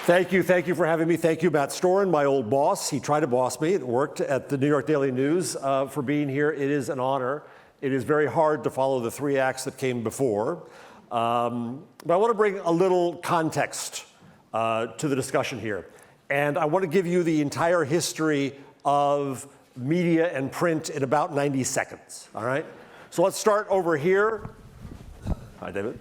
Thank you for having me. Thank you, Matt Storin, my old boss. He tried to boss me. It worked at the New York Daily News for being here. It is an honor. It is very hard to follow the three acts that came before. But I want to bring a little context to the discussion here. And I want to give you the entire history of media and print in about 90 seconds, all right? So let's start over here. Hi, David.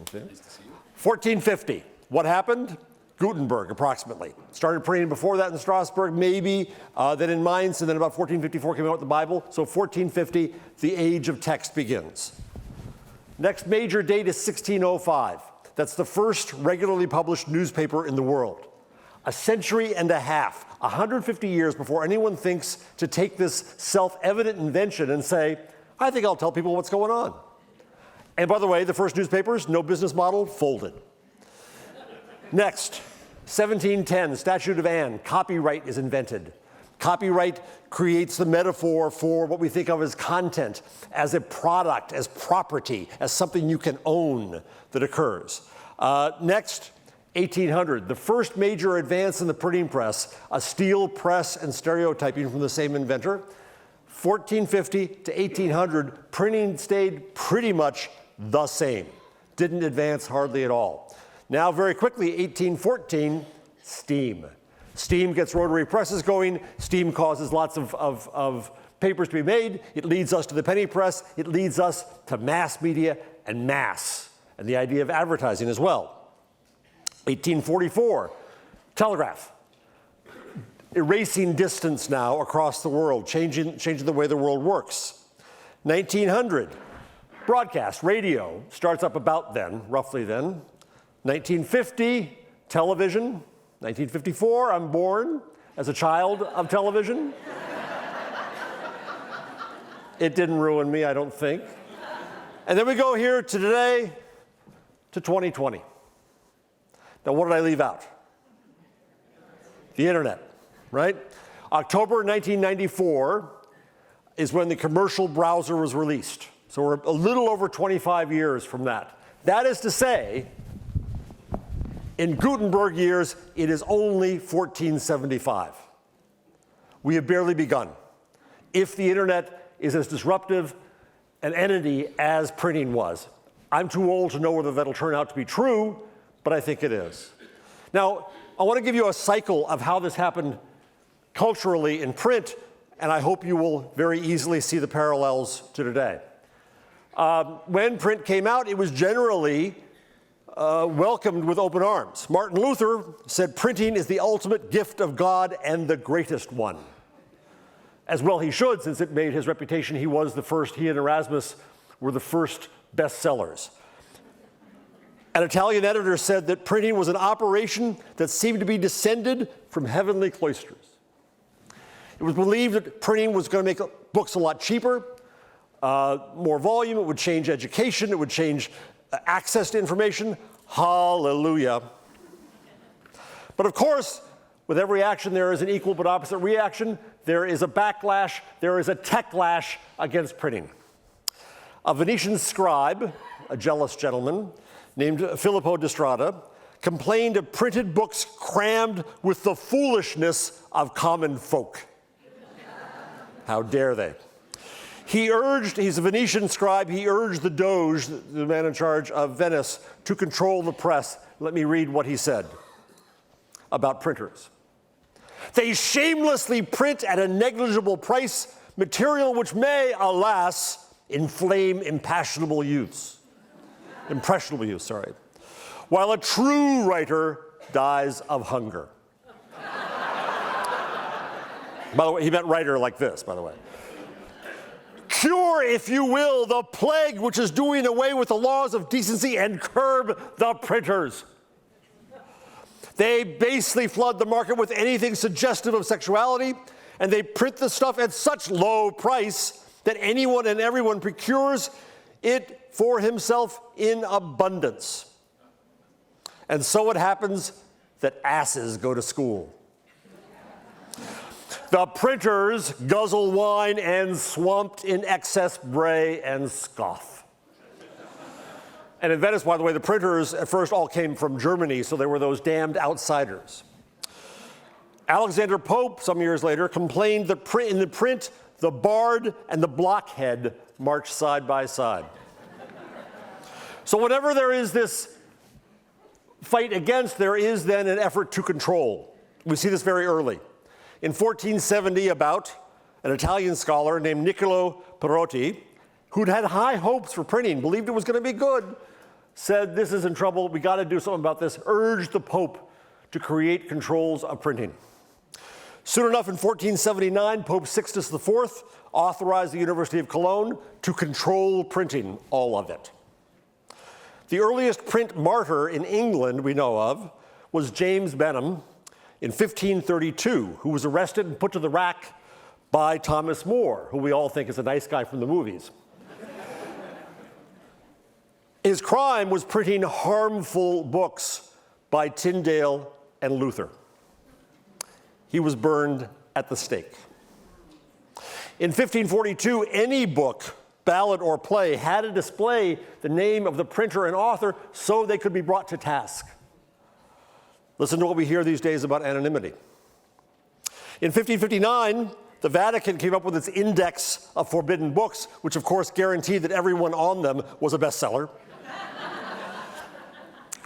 Okay. Nice to see you. 1450. What happened? Gutenberg, approximately. Started printing before that in Strasbourg, maybe, then in Mainz, and then about 1454 came out with the Bible. So 1450, the age of text begins. Next major date is 1605. That's the first regularly published newspaper in the world. A century and a half, 150 years before anyone thinks to take this self-evident invention and say, I think I'll tell people what's going on. And by the way, the first newspapers, no business model, folded. Next, 1710, Statute of Anne, copyright is invented. Copyright creates the metaphor for what we think of as content, as a product, as property, as something you can own that occurs. Next, 1800, the first major advance in the printing press, a steel press and stereotyping from the same inventor. 1450 to 1800, printing stayed pretty much the same. Didn't advance hardly at all. Now, very quickly, 1814, steam. Steam gets rotary presses going. Steam causes lots of papers to be made. It leads us to the penny press. It leads us to mass media and mass, and the idea of advertising as well. 1844, telegraph. Erasing distance now across the world, changing the way the world works. 1900, broadcast, radio, starts up about then, roughly then. 1950, television. 1954, I'm born as a child of television. It didn't ruin me, I don't think. And then we go here to today, to 2020. Now, what did I leave out? The internet, right? October 1994 is when the commercial browser was released. So we're a little over 25 years from that. That is to say, in Gutenberg years, it is only 1475. We have barely begun. If the internet is as disruptive an entity as printing was, I'm too old to know whether that'll turn out to be true, but I think it is. Now, I want to give you a cycle of how this happened culturally in print, and I hope you will very easily see the parallels to today. When print came out, it was generally welcomed with open arms. Martin Luther said printing is the ultimate gift of God and the greatest one. As well he should, since it made his reputation. He was the first, he and Erasmus were the first bestsellers. An Italian editor said that printing was an operation that seemed to be descended from heavenly cloisters. It was believed that printing was going to make books a lot cheaper, more volume, it would change education, it would change access to information. Hallelujah. But of course, with every action, there is an equal but opposite reaction. There is a backlash, there is a techlash against printing. A Venetian scribe, a jealous gentleman, named Filippo di Strada, complained of printed books crammed with the foolishness of common folk. How dare they? He's a Venetian scribe, he urged the Doge, the man in charge of Venice, to control the press. Let me read what he said about printers. They shamelessly print at a negligible price material which may, alas, inflame impressionable youths, while a true writer dies of hunger. By the way, he meant writer like this, by the way. Cure, if you will, the plague which is doing away with the laws of decency and curb the printers. They basely flood the market with anything suggestive of sexuality, and they print the stuff at such low price that anyone and everyone procures it for himself in abundance. And so it happens that asses go to school. The printers guzzle wine and swamped in excess bray and scoff. And in Venice, by the way, the printers at first all came from Germany, so they were those damned outsiders. Alexander Pope, some years later, complained that in the print, the bard and the blockhead march side by side. So whenever there is this fight against, there is then an effort to control. We see this very early. In 1470, an Italian scholar named Niccolo Perotti, who'd had high hopes for printing, believed it was going to be good, said, this is in trouble, we got to do something about this, urged the Pope to create controls of printing. Soon enough, in 1479, Pope Sixtus IV authorized the University of Cologne to control printing, all of it. The earliest print martyr in England we know of was James Benham in 1532, who was arrested and put to the rack by Thomas More, who we all think is a nice guy from the movies. His crime was printing harmful books by Tyndale and Luther. He was burned at the stake. In 1542, any book, ballad, or play had to display the name of the printer and author so they could be brought to task. Listen to what we hear these days about anonymity. In 1559, the Vatican came up with its index of forbidden books, which of course guaranteed that everyone on them was a bestseller.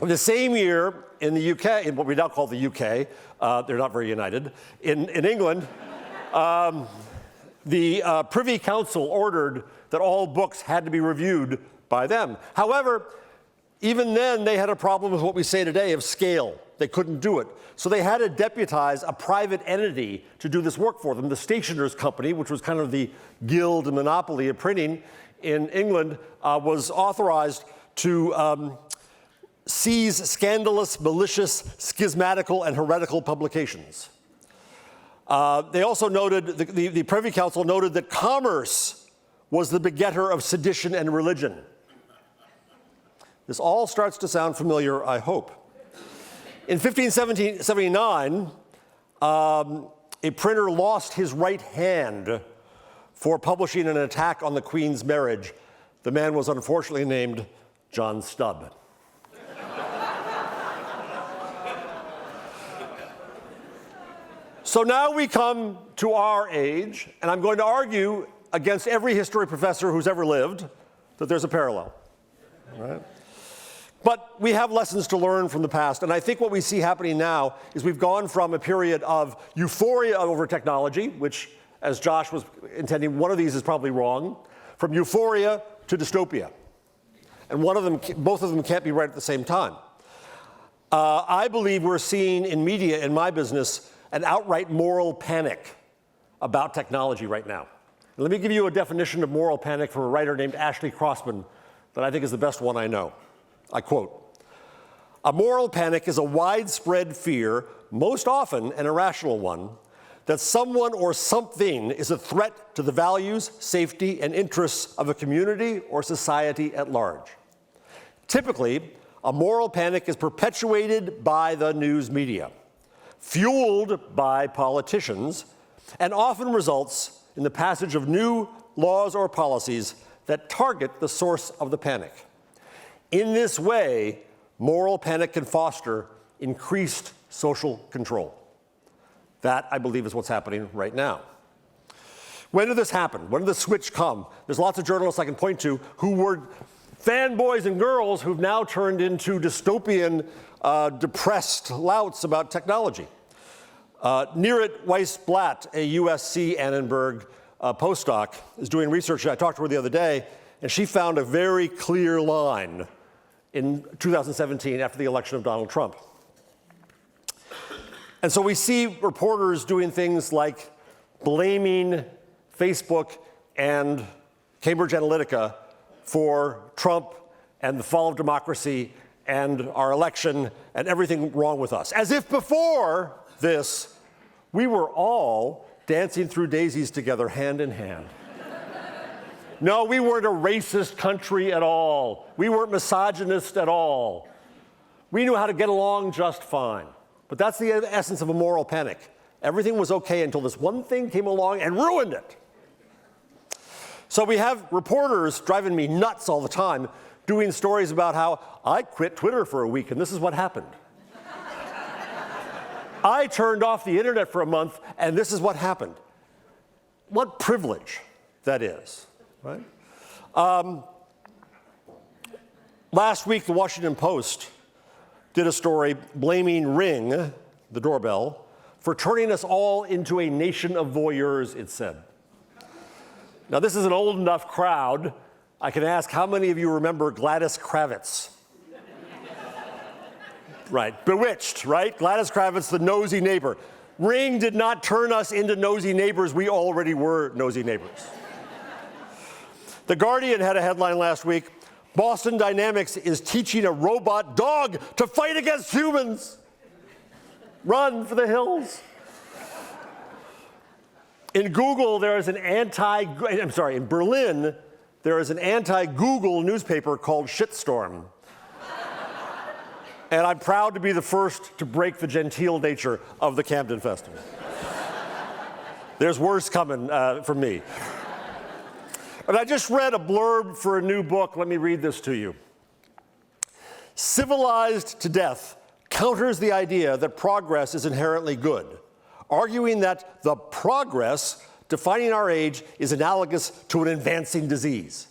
The same year, in the UK, in what we now call the UK, they're not very united, in England, the Privy Council ordered that all books had to be reviewed by them. However, even then, they had a problem with what we say today of scale. They couldn't do it. So they had to deputize a private entity to do this work for them. The Stationers' Company, which was kind of the guild and monopoly of printing in England, was authorized to seize scandalous, malicious, schismatical, and heretical publications. They also noted, the Privy Council noted that commerce was the begetter of sedition and religion. This all starts to sound familiar, I hope. In 1579, a printer lost his right hand for publishing an attack on the Queen's marriage. The man was unfortunately named John Stubb. So now we come to our age, and I'm going to argue against every history professor who's ever lived that there's a parallel. All right? But we have lessons to learn from the past, and I think what we see happening now is we've gone from a period of euphoria over technology, which, as Josh was intending, one of these is probably wrong, from euphoria to dystopia. And both of them can't be right at the same time. I believe we're seeing in media, in my business, an outright moral panic about technology right now. And let me give you a definition of moral panic from a writer named Ashley Crossman that I think is the best one I know. I quote, "A moral panic is a widespread fear, most often an irrational one, that someone or something is a threat to the values, safety, and interests of a community or society at large. Typically, a moral panic is perpetuated by the news media, fueled by politicians, and often results in the passage of new laws or policies that target the source of the panic. In this way, moral panic can foster increased social control." That, I believe, is what's happening right now. When did this happen? When did the switch come? There's lots of journalists I can point to who were fanboys and girls who've now turned into dystopian, depressed louts about technology. Neerit Weiss-Blatt, a USC Annenberg postdoc, is doing research. I talked to her the other day, and she found a very clear line in 2017 after the election of Donald Trump. And so we see reporters doing things like blaming Facebook and Cambridge Analytica for Trump and the fall of democracy and our election and everything wrong with us. As if before this, we were all dancing through daisies together, hand in hand. No, we weren't a racist country at all. We weren't misogynist at all. We knew how to get along just fine. But that's the essence of a moral panic. Everything was okay until this one thing came along and ruined it. So we have reporters driving me nuts all the time, doing stories about how I quit Twitter for a week and this is what happened. I turned off the internet for a month and this is what happened. What privilege that is, right? Last week, the Washington Post did a story blaming Ring, the doorbell, for turning us all into a nation of voyeurs, it said. Now, this is an old enough crowd. I can ask how many of you remember Gladys Kravitz? Right, Bewitched, right? Gladys Kravitz, the nosy neighbor. Ring did not turn us into nosy neighbors. We already were nosy neighbors. The Guardian had a headline last week, Boston Dynamics is teaching a robot dog to fight against humans. Run for the hills. In Google, there is an in Berlin, there is an anti-Google newspaper called Shitstorm. And I'm proud to be the first to break the genteel nature of the Camden Festival. There's worse coming from me. And I just read a blurb for a new book. Let me read this to you. Civilized to Death counters the idea that progress is inherently good, arguing that the progress defining our age is analogous to an advancing disease.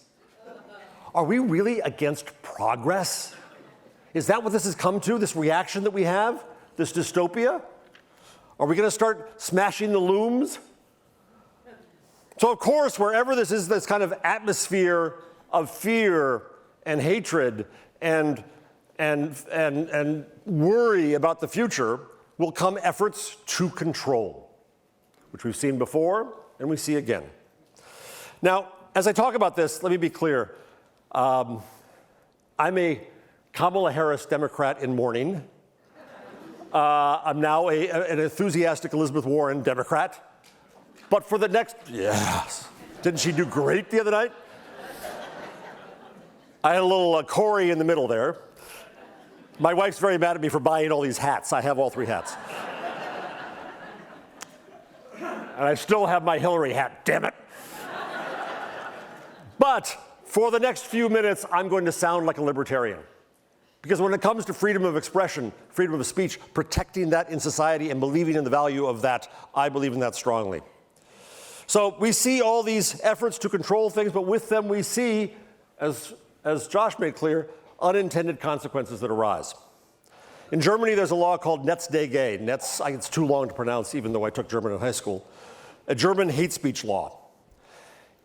Are we really against progress? Is that what this has come to, this reaction that we have, this dystopia? Are we going to start smashing the looms? So, of course, wherever this is, this kind of atmosphere of fear and hatred and worry about the future, will come efforts to control, which we've seen before and we see again. Now, as I talk about this, let me be clear. I'm a Kamala Harris Democrat in mourning. I'm now an enthusiastic Elizabeth Warren Democrat. But for the next, yes. Didn't she do great the other night? I had a little Corey in the middle there. My wife's very mad at me for buying all these hats. I have all 3 hats. And I still have my Hillary hat, damn it. But for the next few minutes, I'm going to sound like a libertarian. Because when it comes to freedom of expression, freedom of speech, protecting that in society and believing in the value of that, I believe in that strongly. So we see all these efforts to control things, but with them we see, as Josh made clear, unintended consequences that arise. In Germany, there's a law called Netzdg. It's too long to pronounce, even though I took German in high school. A German hate speech law.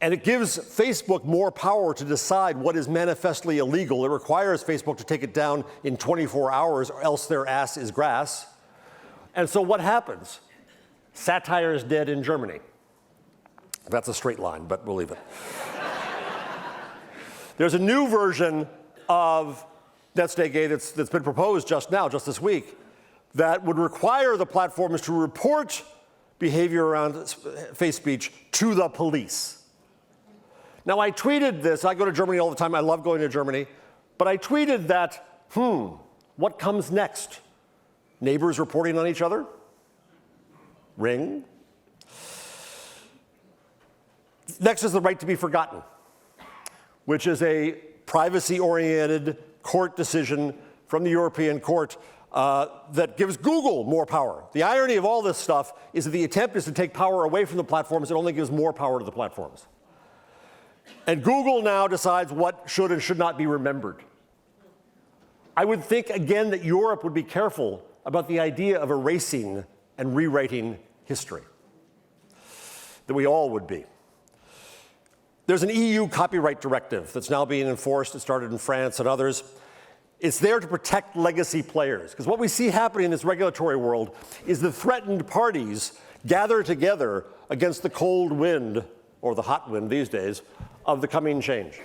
And it gives Facebook more power to decide what is manifestly illegal. It requires Facebook to take it down in 24 hours, or else their ass is grass. And so what happens? Satire is dead in Germany. That's a straight line, but we'll leave it. There's a new version of Netzdg that's been proposed just this week, that would require the platforms to report behavior around hate speech to the police. Now, I tweeted this. I go to Germany all the time. I love going to Germany. But I tweeted that, what comes next? Neighbors reporting on each other? Ring? Next is the right to be forgotten, which is a privacy-oriented court decision from the European Court that gives Google more power. The irony of all this stuff is that the attempt is to take power away from the platforms. It only gives more power to the platforms. And Google now decides what should and should not be remembered. I would think, again, that Europe would be careful about the idea of erasing and rewriting history, that we all would be. There's an EU copyright directive that's now being enforced. It started in France and others. It's there to protect legacy players. Because what we see happening in this regulatory world is the threatened parties gather together against the cold wind, or the hot wind these days, of the coming change.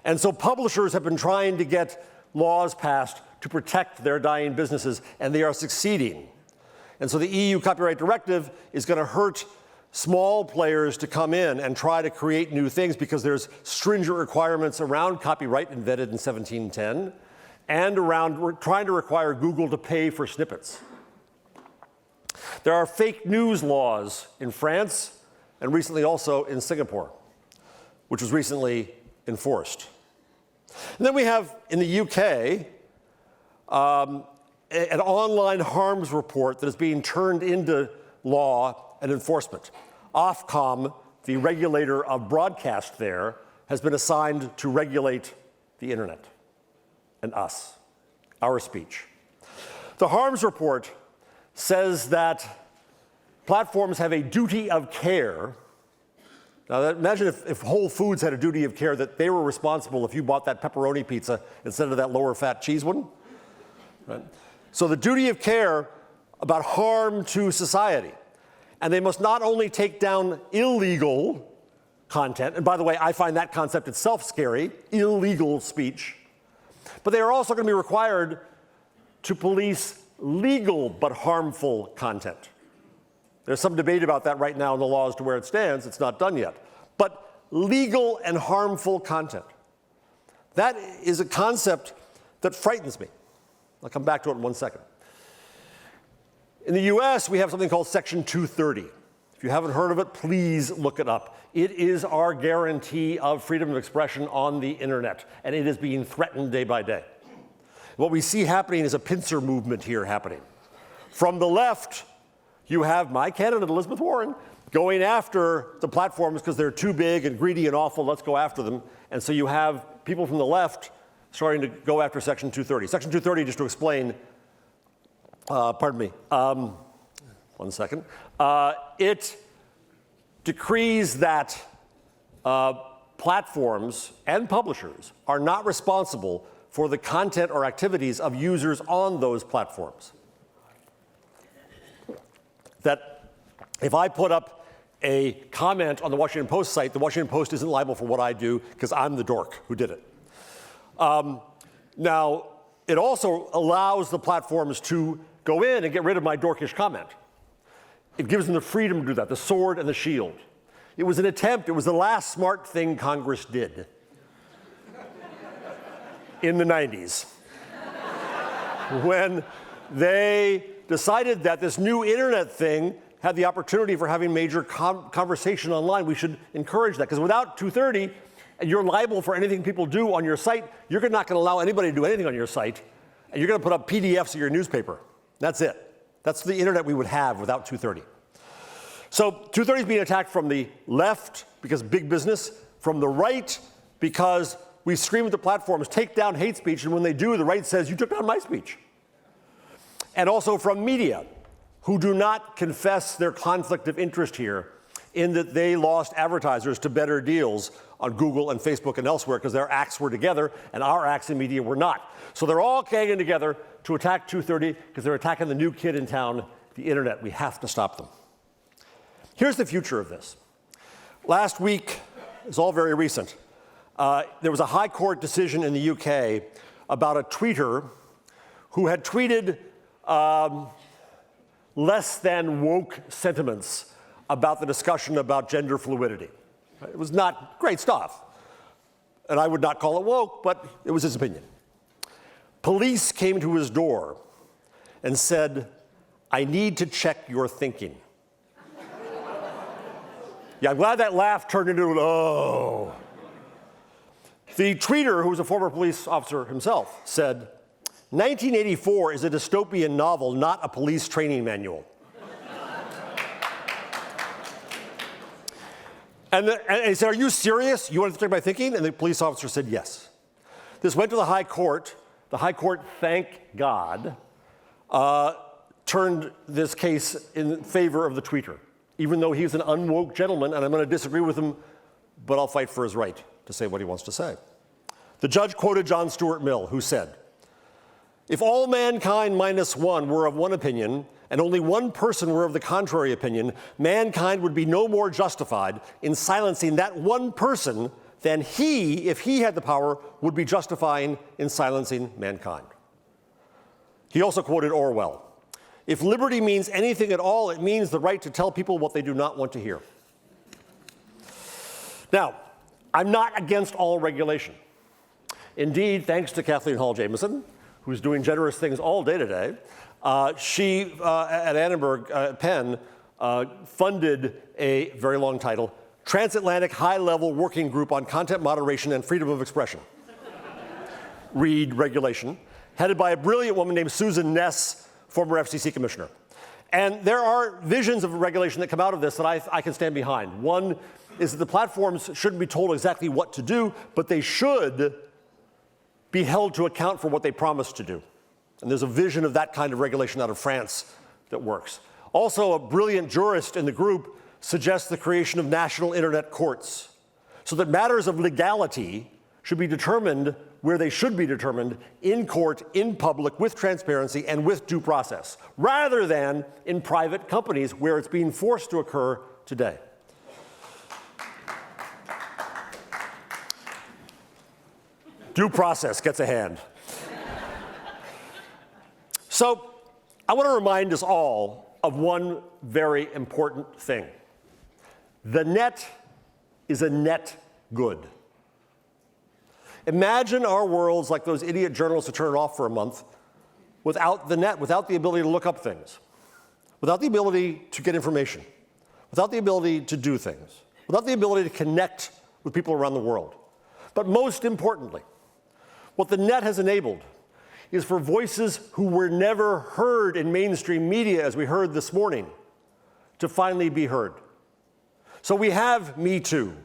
And so publishers have been trying to get laws passed to protect their dying businesses, and they are succeeding. And so the EU copyright directive is going to hurt small players to come in and try to create new things, because there's stringent requirements around copyright invented in 1710 and around trying to require Google to pay for snippets. There are fake news laws in France and recently also in Singapore, which was recently enforced. And then we have, in the UK, an online harms report that is being turned into law and enforcement. Ofcom, the regulator of broadcast there, has been assigned to regulate the internet and us, our speech. The harms report says that platforms have a duty of care. Now, imagine if Whole Foods had a duty of care that they were responsible if you bought that pepperoni pizza instead of that lower fat cheese one. Right? So the duty of care about harm to society. And they must not only take down illegal content, and by the way, I find that concept itself scary, illegal speech, but they are also going to be required to police legal but harmful content. There's some debate about that right now in the law as to where it stands. It's not done yet. But legal and harmful content. That is a concept that frightens me. I'll come back to it in 1 second. In the US, we have something called Section 230. If you haven't heard of it, please look it up. It is our guarantee of freedom of expression on the internet, and it is being threatened day by day. What we see happening is a pincer movement here happening. From the left, you have my candidate, Elizabeth Warren, going after the platforms because they're too big and greedy and awful, let's go after them. And so you have people from the left starting to go after Section 230. Section 230, just to explain, 1 second. It decrees that platforms and publishers are not responsible for the content or activities of users on those platforms. That if I put up a comment on the Washington Post site, the Washington Post isn't liable for what I do because I'm the dork who did it. Now, it also allows the platforms to go in and get rid of my dorkish comment. It gives them the freedom to do that, the sword and the shield. It was an attempt, it was the last smart thing Congress did in the 90s when they decided that this new internet thing had the opportunity for having major conversation online. We should encourage that, because without 230, and you're liable for anything people do on your site, you're not going to allow anybody to do anything on your site, and you're going to put up PDFs of your newspaper. That's it. That's the internet we would have without 230. So 230 is being attacked from the left because big business, from the right because we scream at the platforms, take down hate speech, and when they do, the right says, you took down my speech. And also from media, who do not confess their conflict of interest here in that they lost advertisers to better deals on Google and Facebook and elsewhere because their acts were together and our acts in media were not. So they're all ganging together to attack 230 because they're attacking the new kid in town, the internet. We have to stop them. Here's the future of this. Last week, it's all very recent, there was a high court decision in the UK about a tweeter who had tweeted less than woke sentiments about the discussion about gender fluidity. It was not great stuff. And I would not call it woke, but it was his opinion. Police came to his door and said, I need to check your thinking. Yeah, I'm glad that laugh turned into an oh. The tweeter, who was a former police officer himself, said, 1984 is a dystopian novel, not a police training manual. And he said, are you serious? You want to check my thinking? And the police officer said, yes. This went to the High Court. The High Court, thank God, turned this case in favor of the tweeter, even though he's an unwoke gentleman, and I'm going to disagree with him, but I'll fight for his right to say what he wants to say. The judge quoted John Stuart Mill, who said, if all mankind minus one were of one opinion, and only one person were of the contrary opinion, mankind would be no more justified in silencing that one person than he, if he had the power, would be justifying in silencing mankind. He also quoted Orwell. If liberty means anything at all, it means the right to tell people what they do not want to hear. Now, I'm not against all regulation. Indeed, thanks to Kathleen Hall Jamieson, who's doing generous things all day today, she, at Annenberg Penn, funded a very long title, Transatlantic High-Level Working Group on Content Moderation and Freedom of Expression. read regulation, headed by a brilliant woman named Susan Ness, former FCC commissioner. And there are visions of regulation that come out of this that I can stand behind. One is that the platforms shouldn't be told exactly what to do, but they should be held to account for what they promised to do. And there's a vision of that kind of regulation out of France that works. Also, a brilliant jurist in the group suggests the creation of national internet courts so that matters of legality should be determined where they should be determined, in court, in public, with transparency and with due process, rather than in private companies where it's being forced to occur today. Due process gets a hand. So I want to remind us all of one very important thing. The net is a net good. Imagine our worlds like those idiot journalists who turn it off for a month without the net, without the ability to look up things, without the ability to get information, without the ability to do things, without the ability to connect with people around the world. But most importantly, what the net has enabled is for voices who were never heard in mainstream media, as we heard this morning, to finally be heard. So we have Me Too.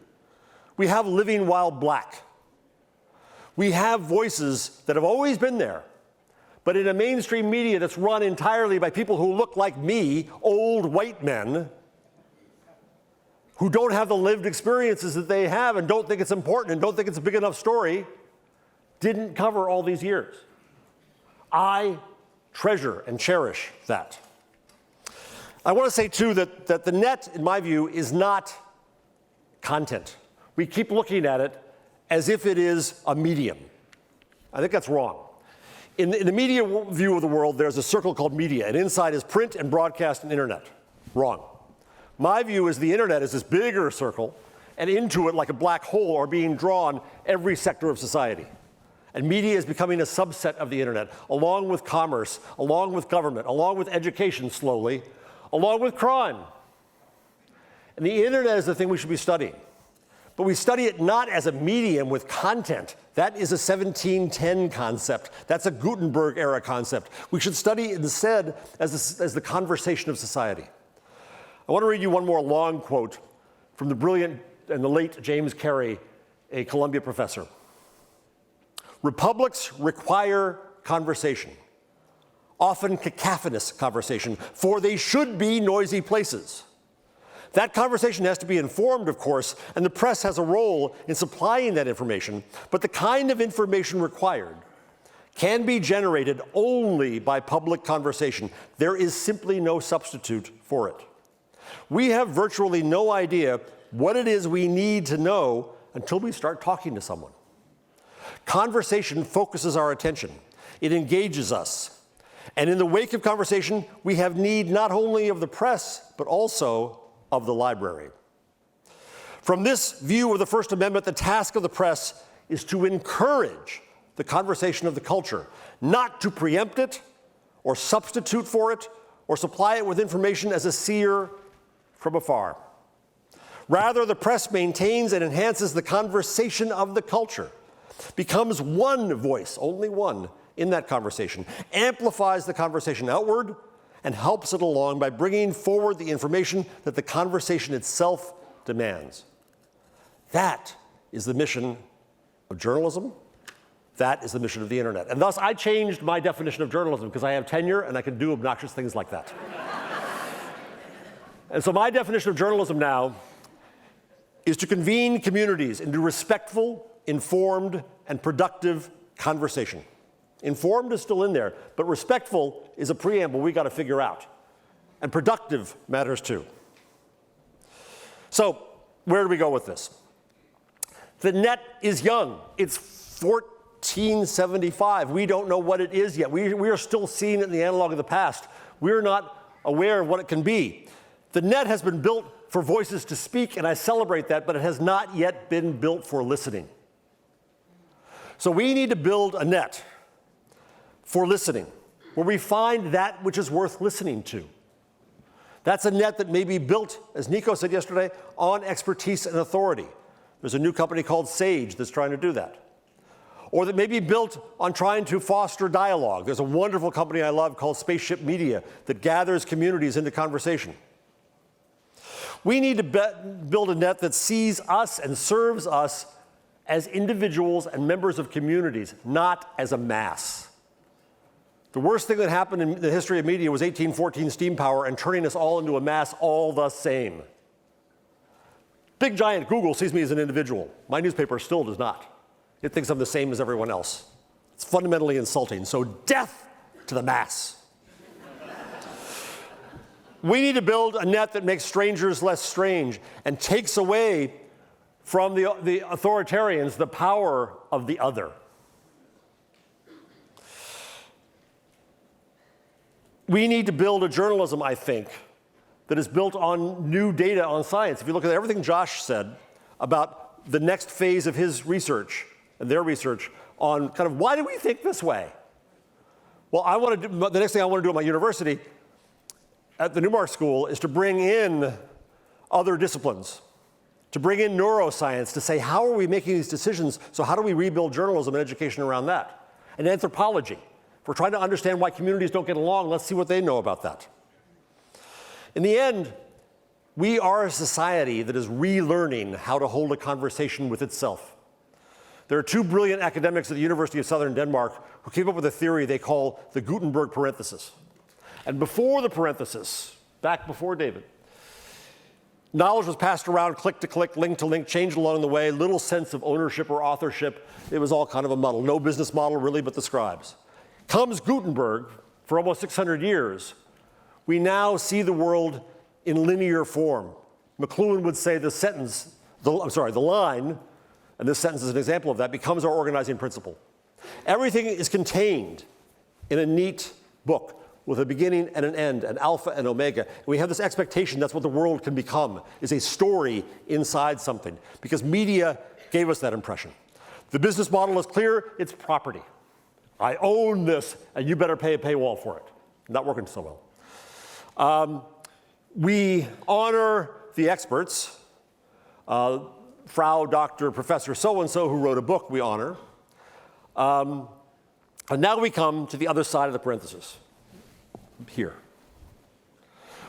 We have Living While Black. We have voices that have always been there, but in a mainstream media that's run entirely by people who look like me, old white men, who don't have the lived experiences that they have and don't think it's important and don't think it's a big enough story, didn't cover all these years. I treasure and cherish that. I want to say, too, that the net, in my view, is not content. We keep looking at it as if it is a medium. I think that's wrong. In the media view of the world, there's a circle called media, and inside is print and broadcast and internet. Wrong. My view is the internet is this bigger circle, and into it, like a black hole, are being drawn every sector of society. And media is becoming a subset of the internet, along with commerce, along with government, along with education slowly, along with crime. And the internet is the thing we should be studying. But we study it not as a medium with content. That is a 1710 concept. That's a Gutenberg era concept. We should study it instead as the conversation of society. I want to read you one more long quote from the brilliant and the late James Carey, a Columbia professor. Republics require conversation, often cacophonous conversation, for they should be noisy places. That conversation has to be informed, of course, and the press has a role in supplying that information, but the kind of information required can be generated only by public conversation. There is simply no substitute for it. We have virtually no idea what it is we need to know until we start talking to someone. Conversation focuses our attention. It engages us. And in the wake of conversation, we have need not only of the press, but also of the library. From this view of the First Amendment, the task of the press is to encourage the conversation of the culture, not to preempt it or substitute for it or supply it with information as a seer from afar. Rather, the press maintains and enhances the conversation of the culture, becomes one voice, only one, in that conversation, amplifies the conversation outward, and helps it along by bringing forward the information that the conversation itself demands. That is the mission of journalism. That is the mission of the internet. And thus, I changed my definition of journalism because I have tenure and I can do obnoxious things like that. And so my definition of journalism now is to convene communities into respectful, informed, and productive conversation. Informed is still in there, but respectful is a preamble we got to figure out. And productive matters too. So, where do we go with this? The net is young. It's 1475. We don't know what it is yet. We are still seeing it in the analog of the past. We're not aware of what it can be. The net has been built for voices to speak, and I celebrate that, but it has not yet been built for listening. So we need to build a net for listening, where we find that which is worth listening to. That's a net that may be built, as Nico said yesterday, on expertise and authority. There's a new company called Sage that's trying to do that. or that may be built on trying to foster dialogue. There's a wonderful company I love called Spaceship Media that gathers communities into conversation. We need to build a net that sees us and serves us as individuals and members of communities, not as a mass. The worst thing that happened in the history of media was 1814 steam power and turning us all into a mass all the same. Big giant Google sees me as an individual. My newspaper still does not. It thinks I'm the same as everyone else. It's fundamentally insulting. So death to the mass. We need to build a net that makes strangers less strange and takes away from the authoritarians the power of the other. We need to build a journalism, I think, that is built on new data on science. If you look at everything Josh said about the next phase of his research and their research on kind of why do we think this way? Well, the next thing I want to do at my university, at the Newmark School, is to bring in other disciplines, to bring in neuroscience, to say, how are we making these decisions? So how do we rebuild journalism and education around that? And anthropology. If we're trying to understand why communities don't get along, let's see what they know about that. In the end, we are a society that is relearning how to hold a conversation with itself. There are two brilliant academics at the University of Southern Denmark who came up with a theory they call the Gutenberg Parenthesis. And before the parenthesis, back before David, knowledge was passed around click to click, link to link, changed along the way, little sense of ownership or authorship. It was all kind of a muddle. No business model really but the scribes. Comes Gutenberg, for almost 600 years, we now see the world in linear form. McLuhan would say the line, and this sentence is an example of that, becomes our organizing principle. Everything is contained in a neat book with a beginning and an end, an alpha and omega. And we have this expectation that's what the world can become, is a story inside something, because media gave us that impression. The business model is clear, it's property. I own this, and you better pay a paywall for it. Not working so well. We honor the experts. Frau, Dr., Professor so-and-so who wrote a book we honor. And now we come to the other side of the parenthesis, here,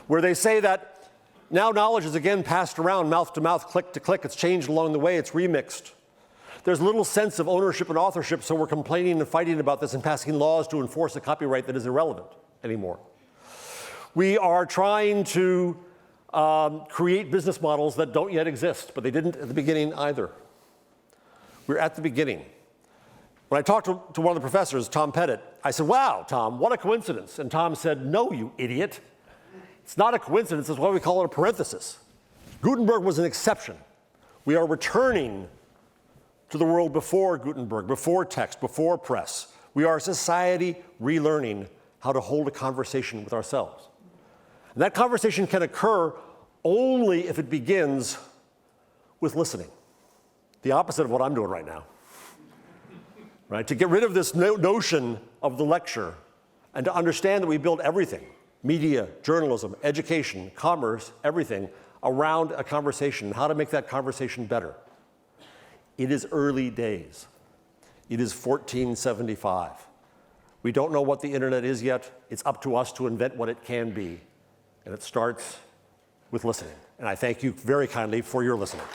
where they say that now knowledge is again passed around mouth to mouth, click to click. It's changed along the way. It's remixed. There's little sense of ownership and authorship, so we're complaining and fighting about this and passing laws to enforce a copyright that is irrelevant anymore. We are trying to create business models that don't yet exist, but they didn't at the beginning either. We're at the beginning. When I talked to one of the professors, Tom Pettit, I said, wow, Tom, what a coincidence. And Tom said, no, you idiot. It's not a coincidence. That's why we call it a parenthesis. Gutenberg was an exception. We are returning to the world before Gutenberg, before text, before press. We are a society relearning how to hold a conversation with ourselves. And that conversation can occur only if it begins with listening. The opposite of what I'm doing right now. Right? To get rid of this notion of the lecture and to understand that we build everything, media, journalism, education, commerce, everything, around a conversation, how to make that conversation better. It is early days. It is 1475. We don't know what the internet is yet. It's up to us to invent what it can be. And it starts with listening. And I thank you very kindly for your listening.